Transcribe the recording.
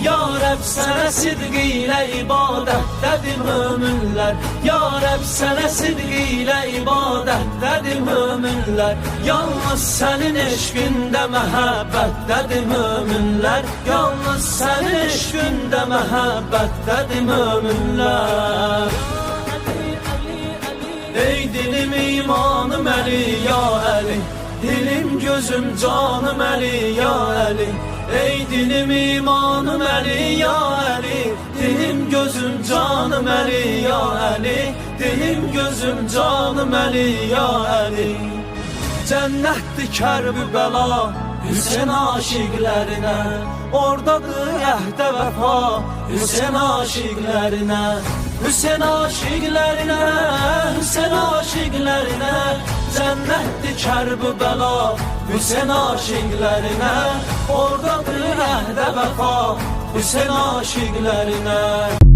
Ya Rəbb sənə sidq ilə ibadətdədir möminlər. Ya Rəbb sənə sidq ilə ibadətdədir möminlər. Yalnız sənin eşqində məhəbbətdədir möminlər. Yalnız sənin eşqində məhəbbətdədir möminlər. Ey dilim imanım Əli, ya Əli, dilim gözüm canım Əli, ya Əli. Ey dilim imanım Əli, ya Əli, dilim gözüm canım Əli, ya Əli. Dilim gözüm canım Əli, ya Əli. Cənnətdir Kərbəla Hüseyn aşiqlərinə, ordadır əhdə vəfa Hüseyn aşiqlərinə. Hüseyn aşiqlərinə, Hüseyn aşiqlərinə, cənnətdir Kərbəla Hüseyn aşiqlərinə, ordadır əhdə vəfa Hüseyn aşiqlərinə.